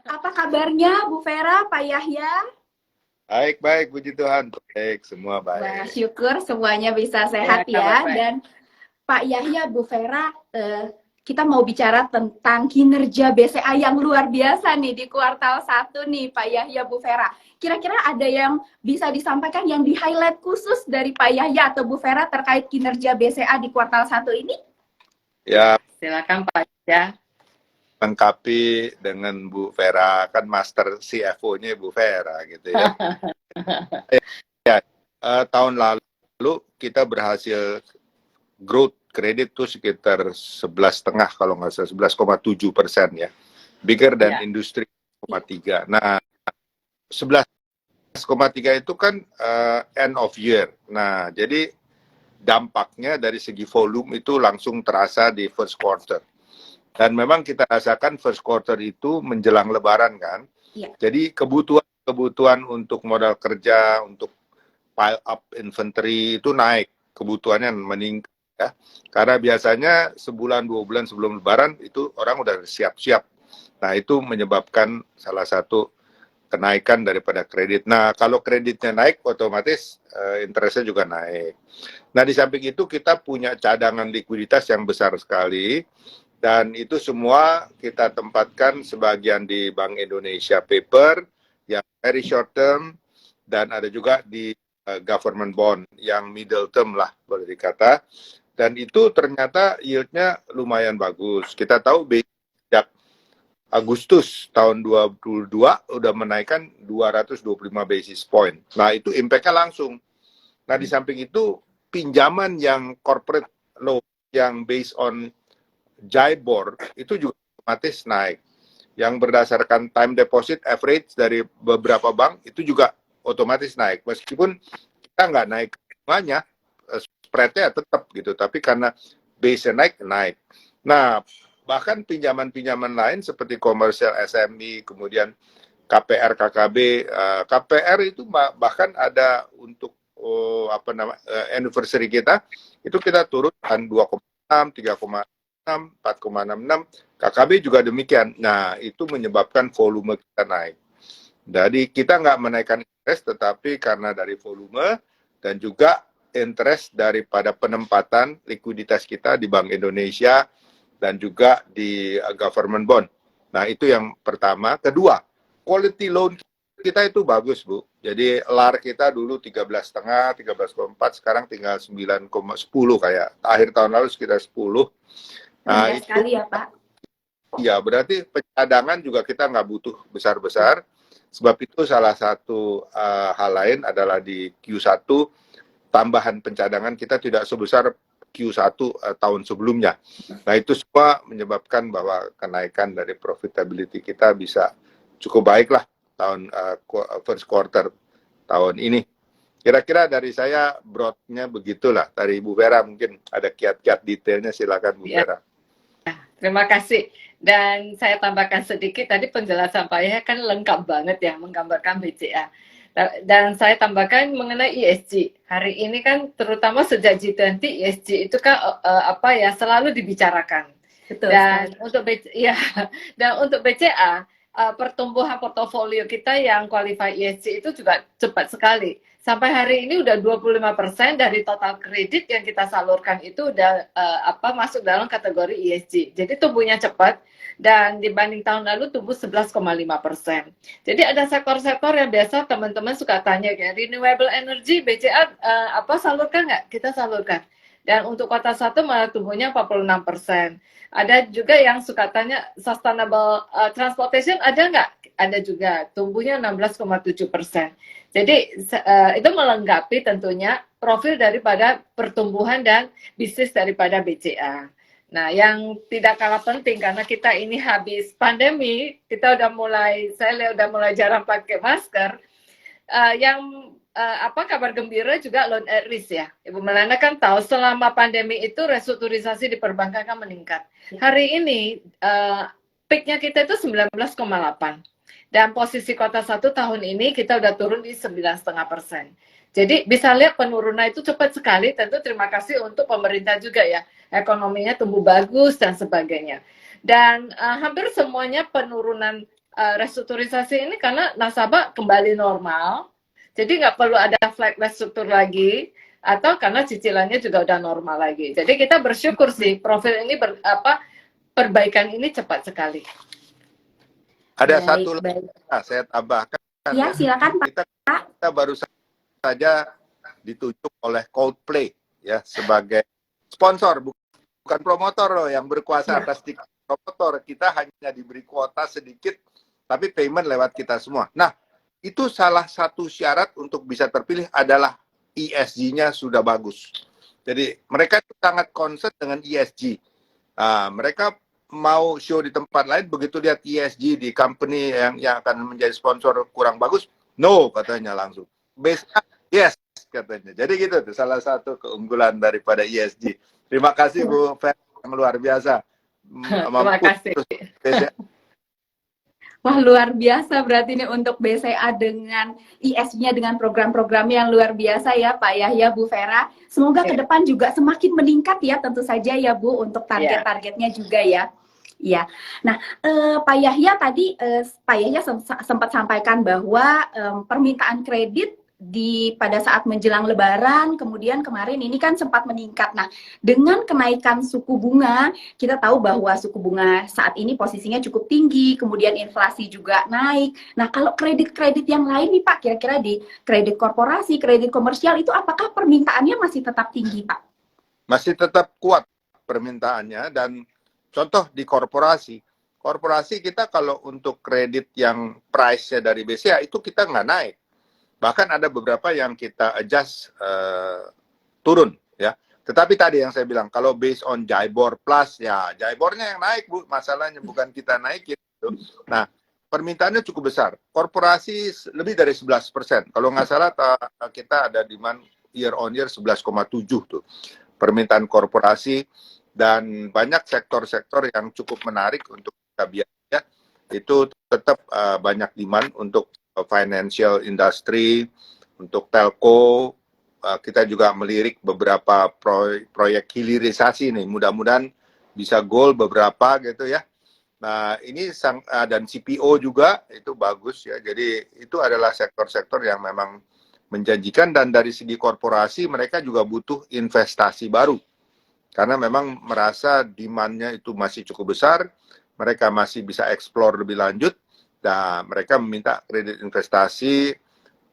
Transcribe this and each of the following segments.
Apa kabarnya Bu Vera, Pak Yahya? Baik, puji Tuhan. Baik, semua Wah, baik. syukur semuanya bisa Ya, sehat kabar ya. baik. Dan Pak Yahya, Bu Vera, kita mau bicara tentang kinerja BCA yang luar biasa nih di kuartal 1 nih, Pak Yahya, Bu Vera. Kira-kira ada yang bisa disampaikan yang di-highlight khusus dari Pak Yahya atau Bu Vera terkait kinerja BCA di kuartal 1 ini? Ya, Silakan Pak ya. lengkapi dengan Bu Vera, kan master CFO-nya Bu Vera gitu ya. Tahun lalu kita berhasil growth kredit tuh sekitar 11,5 kalau nggak salah, 11,7% ya. Bigger than Ya. industri 1,3. Nah, 11,3 itu kan end of year. Nah, jadi dampaknya dari segi volume itu langsung terasa di first quarter. Dan memang kita rasakan first quarter itu menjelang lebaran kan. Iya. Jadi kebutuhan untuk modal kerja, untuk pile up inventory itu naik. Kebutuhannya meningkat ya. Karena biasanya sebulan 2 bulan sebelum lebaran itu orang udah siap-siap. Nah, itu menyebabkan salah satu kenaikan daripada kredit. Nah, kalau kreditnya naik, otomatis interestnya juga naik. Nah, di samping itu kita punya cadangan likuiditas yang besar sekali, dan itu semua kita tempatkan sebagian di Bank Indonesia paper, yang very short term, dan ada juga di government bond, yang middle term lah, boleh dikata. Dan itu ternyata yield-nya lumayan bagus. Kita tahu sejak Agustus tahun 2022 udah menaikkan 225 basis point. Nah, itu impact-nya langsung. Nah, di samping itu pinjaman yang corporate loan yang based on JIBOR itu juga otomatis naik. Yang berdasarkan time deposit average dari beberapa bank itu juga otomatis naik. Meskipun kita nggak naik bunganya, spread-nya tetap gitu. Tapi karena base-nya naik. Nah, bahkan pinjaman-pinjaman lain seperti komersial SME, kemudian KPR, KKB, KPR itu bahkan ada untuk anniversary kita, itu kita turunkan 2,6, 3,6, 4,66, KKB juga demikian. Nah, itu menyebabkan volume kita naik. Jadi kita nggak menaikkan interest, tetapi karena dari volume dan juga interest daripada penempatan likuiditas kita di Bank Indonesia dan juga di government bond. Nah, itu yang pertama. Kedua, quality loan kita itu bagus, Bu. Jadi LAR kita dulu 13,5, 13,4, sekarang tinggal 9,10 kayak. Akhir tahun lalu sekitar 10. Nah, Rendah sekali ya, Pak. Ya, berarti pencadangan juga kita nggak butuh besar-besar. Sebab itu salah satu hal lain adalah di Q1, tambahan pencadangan kita tidak sebesar Q1 tahun sebelumnya. Nah, itu semua menyebabkan bahwa kenaikan dari profitability kita bisa cukup baik lah tahun first quarter tahun ini. Kira-kira dari saya broadnya begitulah. Dari Bu Vera mungkin ada kiat-kiat detailnya, silakan Bu Ya. Vera. Terima kasih. Dan saya tambahkan sedikit, tadi penjelasan Pak Yahya kan lengkap banget ya, menggambarkan BCA. Dan saya tambahkan mengenai ESG. Hari ini kan terutama sejak G20, ESG itu kan selalu dibicarakan. Betul. Dan untuk BCA, pertumbuhan portofolio kita yang qualify ESG itu juga cepat sekali. Sampai hari ini udah 25% dari total kredit yang kita salurkan itu udah masuk dalam kategori ESG. Jadi tumbuhnya cepat, dan dibanding tahun lalu tumbuh 11,5%. Jadi ada sektor-sektor yang biasa teman-teman suka tanya kayak renewable energy, BCA salurkan nggak? Kita salurkan. Dan untuk kota 1 malah tumbuhnya 46%. Ada juga yang suka tanya sustainable transportation ada nggak? Ada juga, tumbuhnya 16,7%. Jadi itu melengkapi tentunya profil daripada pertumbuhan dan bisnis daripada BCA. Nah, yang tidak kalah penting karena kita ini habis pandemi, kita saya udah mulai jarang pakai masker. Kabar gembira juga loan at risk ya. Ibu Melana kan tahu selama pandemi itu restrukturisasi di perbankan kan meningkat. Hari ini peak-nya kita itu 19,8. Dan posisi kota 1 tahun ini kita udah turun di 9,5%. Jadi bisa lihat penurunan itu cepat sekali. Tentu terima kasih untuk pemerintah juga ya. Ekonominya tumbuh bagus dan sebagainya. Dan hampir semuanya penurunan restrukturisasi ini karena nasabah kembali normal, jadi nggak perlu ada flag restruktur lagi, atau karena cicilannya juga udah normal lagi. Jadi kita bersyukur sih profil ini perbaikan ini cepat sekali. Ada Baik, satu baik. lagi saya tambahkan Ya, silakan Pak. kita baru saja ditunjuk oleh Coldplay ya sebagai sponsor, bukan promotor loh yang berkuasa atas tiket promotor. Kita hanya diberi kuota sedikit, tapi payment lewat kita semua. Nah, itu salah satu syarat untuk bisa terpilih adalah ESG-nya sudah bagus. Jadi mereka sangat concern dengan ESG. Mereka mau show di tempat lain, begitu lihat ESG di company yang akan menjadi sponsor kurang bagus, no katanya langsung. Base-nya yes katanya. Jadi gitu tuh salah satu keunggulan daripada ESG. Terima kasih Bu Fer, yang luar biasa. Terima kasih. Wah, luar biasa berarti ini untuk BCA dengan IS-nya dengan program-program yang luar biasa ya Pak Yahya, Bu Vera. Semoga ke depan juga semakin meningkat ya tentu saja ya Bu untuk target-targetnya juga ya. Ya, nah Pak Yahya tadi Pak Yahya sempat sampaikan bahwa permintaan kredit pada saat menjelang Lebaran, kemudian kemarin ini kan sempat meningkat. Nah, dengan kenaikan suku bunga, kita tahu bahwa suku bunga saat ini posisinya cukup tinggi, kemudian inflasi juga naik. Nah, kalau kredit-kredit yang lain nih Pak, kira-kira di kredit korporasi, kredit komersial itu apakah permintaannya masih tetap tinggi Pak? Masih tetap kuat permintaannya, dan contoh di korporasi kita kalau untuk kredit yang price-nya dari BCA itu kita nggak naik. Bahkan ada beberapa yang kita adjust turun ya. Tetapi tadi yang saya bilang kalau based on JIBOR plus ya JIBOR-nya yang naik Bu, masalahnya bukan kita naikin gitu. Nah, permintaannya cukup besar. Korporasi lebih dari 11%. Kalau nggak salah kita ada demand year on year 11,7 tuh. Permintaan korporasi, dan banyak sektor-sektor yang cukup menarik untuk kita biaya itu tetap banyak demand untuk financial industry, untuk telco. Kita juga melirik beberapa proyek hilirisasi nih, mudah-mudahan bisa goal beberapa gitu ya. Nah ini dan CPO juga itu bagus ya, jadi itu adalah sektor-sektor yang memang menjanjikan, dan dari segi korporasi mereka juga butuh investasi baru karena memang merasa demand-nya itu masih cukup besar, mereka masih bisa explore lebih lanjut. Nah, mereka meminta kredit investasi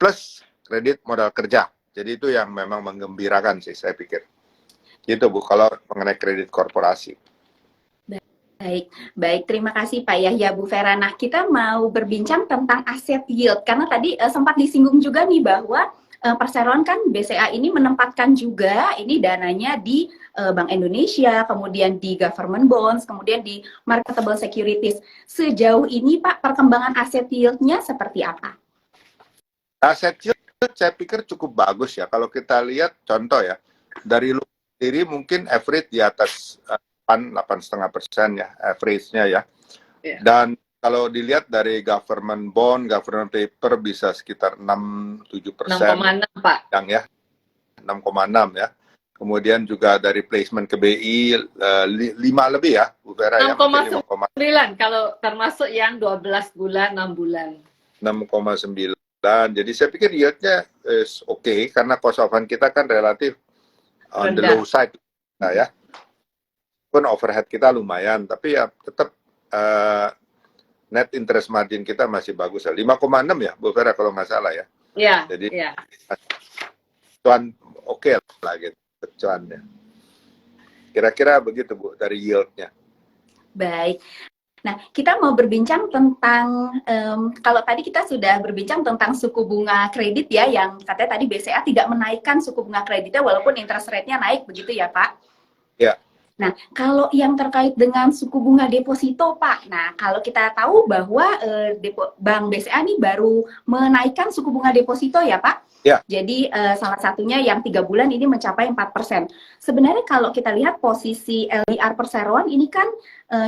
plus kredit modal kerja. Jadi itu yang memang menggembirakan sih, saya pikir. Gitu Bu, kalau mengenai kredit korporasi. Baik, terima kasih Pak Yahya, Bu Vera. Nah, kita mau berbincang tentang aset yield, karena tadi sempat disinggung juga nih bahwa perseroan kan BCA ini menempatkan juga ini dananya di Bank Indonesia, kemudian di government bonds, kemudian di marketable securities. Sejauh ini Pak, perkembangan aset yield-nya seperti apa? Aset yield saya pikir cukup bagus ya. Kalau kita lihat contoh ya, dari luar sendiri mungkin average di atas 8,5% ya, average-nya ya. Yeah. Dan kalau dilihat dari government bond, government paper bisa sekitar 6-7%. 6,6 Pak. Yang ya, 6,6 ya. Kemudian juga dari placement ke BI 5 lebih ya, Bu Vera. 6,9 kalau termasuk yang 12 bulan, 6 bulan. 6,9. Jadi saya pikir yield-nya oke, karena cost of fund kita kan relatif on the low side. Nah ya, pun overhead kita lumayan, tapi ya tetap net interest margin kita masih bagus. 5,6 ya, Bu Vera kalau nggak salah ya. Iya. Jadi cuan oke lah gitu, cuannya. Kira-kira begitu Bu dari yield-nya. Baik. Nah, kita mau berbincang tentang, kalau tadi kita sudah berbincang tentang suku bunga kredit ya, yang katanya tadi BCA tidak menaikkan suku bunga kreditnya walaupun interest rate-nya naik, begitu ya Pak? Ya. Nah, kalau yang terkait dengan suku bunga deposito, Pak. Nah, kalau kita tahu bahwa Bank BCA ini baru menaikkan suku bunga deposito ya, Pak? Ya. Jadi, salah satunya yang 3 bulan ini mencapai 4%. Sebenarnya kalau kita lihat posisi LDR perseroan ini kan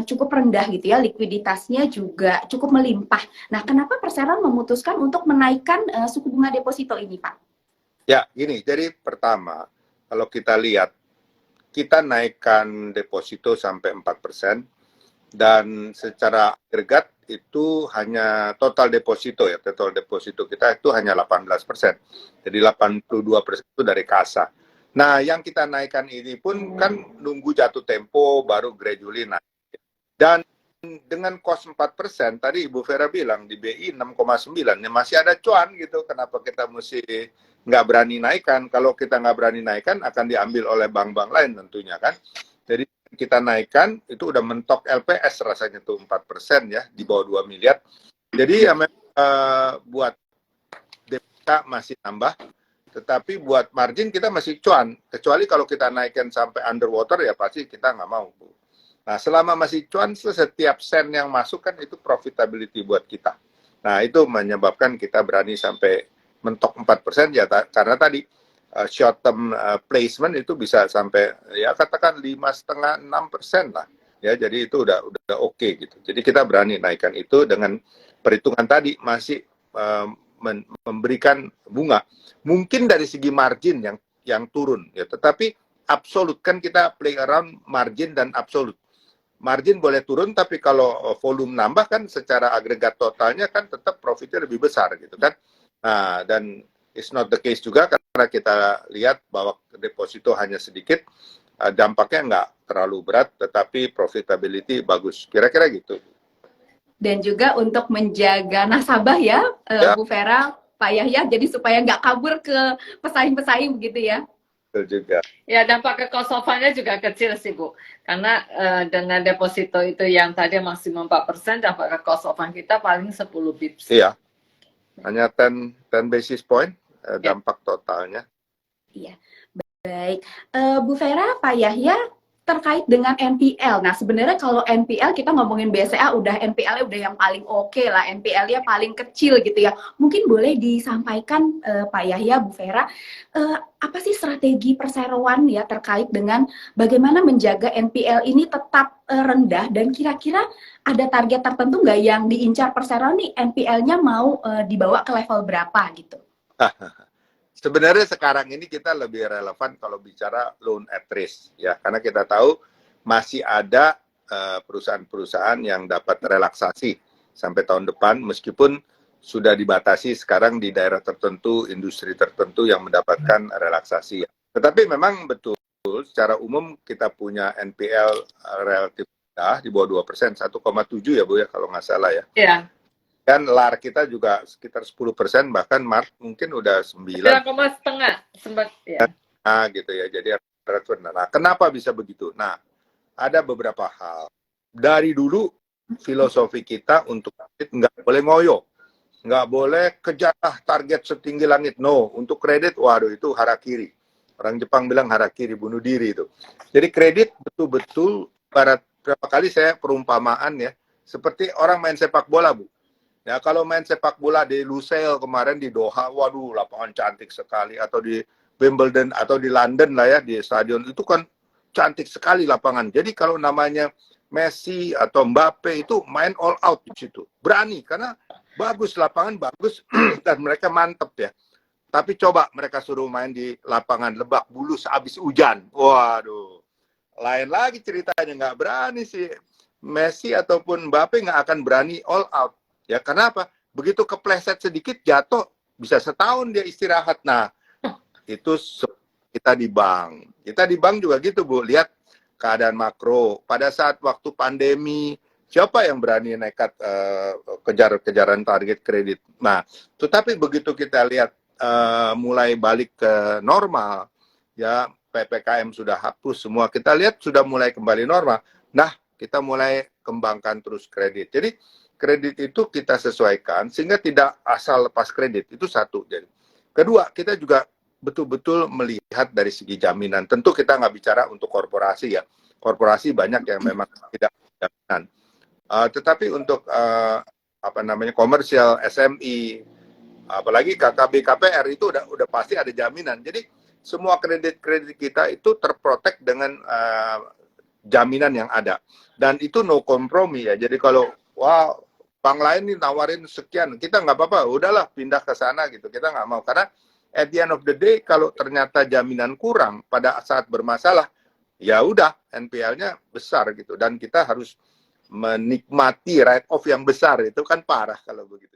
cukup rendah gitu ya, likuiditasnya juga cukup melimpah. Nah, kenapa perseroan memutuskan untuk menaikkan suku bunga deposito ini, Pak? Ya, gini. Jadi pertama, kalau kita lihat, kita naikkan deposito sampai 4%, dan secara agregat itu hanya total deposito ya, total deposito kita itu hanya 18%. Jadi 82% itu dari kasa. Nah, yang kita naikkan ini pun kan nunggu jatuh tempo baru gradually naik. Dan dengan cost 4%, tadi Ibu Vera bilang di BI 6,9, ya masih ada cuan gitu. Kenapa kita mesti nggak berani naikkan? Kalau kita nggak berani naikkan, akan diambil oleh bank-bank lain tentunya kan. Jadi kita naikkan, itu udah mentok LPS rasanya tuh 4% ya, di bawah 2 miliar. Jadi ya buat DPK masih nambah, tetapi buat margin kita masih cuan. Kecuali kalau kita naikkan sampai underwater ya pasti kita nggak mau. Nah, selama masih cuan, setiap sen yang masuk kan itu profitability buat kita. Nah, itu menyebabkan kita berani sampai mentok 4% ya, karena tadi short term placement itu bisa sampai ya katakan 5,5-6% lah. Ya, jadi itu udah oke gitu. Jadi kita berani naikkan itu dengan perhitungan tadi masih memberikan bunga. Mungkin dari segi margin yang turun ya, tetapi absolut kan kita play around margin dan absolut. Margin boleh turun, tapi kalau volume nambah kan secara agregat totalnya kan tetap profitnya lebih besar gitu kan. Nah, dan it's not the case juga karena kita lihat bahwa deposito hanya sedikit, dampaknya nggak terlalu berat, tetapi profitability bagus. Kira-kira gitu. Dan juga untuk menjaga nasabah ya, Bu Vera, Pak Yahya, jadi supaya nggak kabur ke pesaing-pesaing begitu ya. Betul juga. Ya, dampak ke cost of fund-nya juga kecil sih, Bu. Karena dengan deposito itu yang tadi maksimum 4%, dampak ke cost of fund kita paling 10 bips. Iya. Hanya 10 basis point dampak totalnya. Iya. Baik. Bu Vera, Pak Yahya, terkait dengan NPL. Nah, sebenarnya kalau NPL kita ngomongin BCA NPL-nya udah yang paling oke lah, NPL-nya paling kecil gitu ya. Mungkin boleh disampaikan Pak Yahya, Bu Vera, apa sih strategi perseroan ya terkait dengan bagaimana menjaga NPL ini tetap rendah, dan kira-kira ada target tertentu nggak yang diincar perseroan nih, NPL-nya mau dibawa ke level berapa gitu? Sebenarnya sekarang ini kita lebih relevan kalau bicara loan at risk ya, karena kita tahu masih ada perusahaan-perusahaan yang dapat relaksasi sampai tahun depan, meskipun sudah dibatasi sekarang di daerah tertentu, industri tertentu yang mendapatkan relaksasi. Tetapi memang betul secara umum kita punya NPL relatif rendah di bawah 2%, 1,7 ya Bu ya kalau nggak salah ya. Iya. Dan LAR kita juga sekitar 10%, bahkan Maret mungkin udah 9. 9,5 sempat ya. Nah, gitu ya. Jadi nah, kenapa bisa begitu? Nah, ada beberapa hal. Dari dulu filosofi kita untuk kredit nggak boleh ngoyo, nggak boleh kejar target setinggi langit. No, untuk kredit, waduh itu harakiri. Orang Jepang bilang harakiri, bunuh diri itu. Jadi kredit betul-betul, berapa kali saya perumpamaan ya, seperti orang main sepak bola, Bu. Ya, kalau main sepak bola di Lusail kemarin di Doha, waduh lapangan cantik sekali, atau di Wimbledon atau di London lah ya, di stadion itu kan cantik sekali lapangan. Jadi kalau namanya Messi atau Mbappe itu main all out di situ. Berani karena bagus, lapangan bagus dan mereka mantep ya. Tapi coba mereka suruh main di lapangan Lebak Bulus habis hujan. Waduh. Lain lagi ceritanya, nggak berani sih Messi ataupun Mbappe, nggak akan berani all out. Ya, kenapa? Begitu kepleset sedikit jatuh, bisa setahun dia istirahat. Nah, itu kita di bank. Kita di bank juga gitu, Bu. Lihat keadaan makro. Pada saat waktu pandemi, siapa yang berani nekat kejar-kejaran target kredit? Nah, tetapi begitu kita lihat mulai balik ke normal, ya PPKM sudah hapus semua, kita lihat sudah mulai kembali normal. Nah, kita mulai kembangkan terus kredit. Jadi kredit itu kita sesuaikan sehingga tidak asal lepas kredit, itu satu. Jadi kedua, kita juga betul-betul melihat dari segi jaminan. Tentu kita nggak bicara untuk korporasi ya, korporasi banyak yang memang tidak jaminan. Tetapi untuk komersial, SMI, apalagi KKB, KPR itu udah pasti ada jaminan. Jadi semua kredit kita itu terprotek dengan jaminan yang ada, dan itu no kompromi ya. Jadi kalau bank lain nih nawarin sekian, kita nggak apa-apa, udahlah pindah ke sana gitu. Kita nggak mau, karena at the end of the day kalau ternyata jaminan kurang pada saat bermasalah, ya udah NPL-nya besar gitu. Dan kita harus menikmati write off yang besar itu kan parah kalau begitu.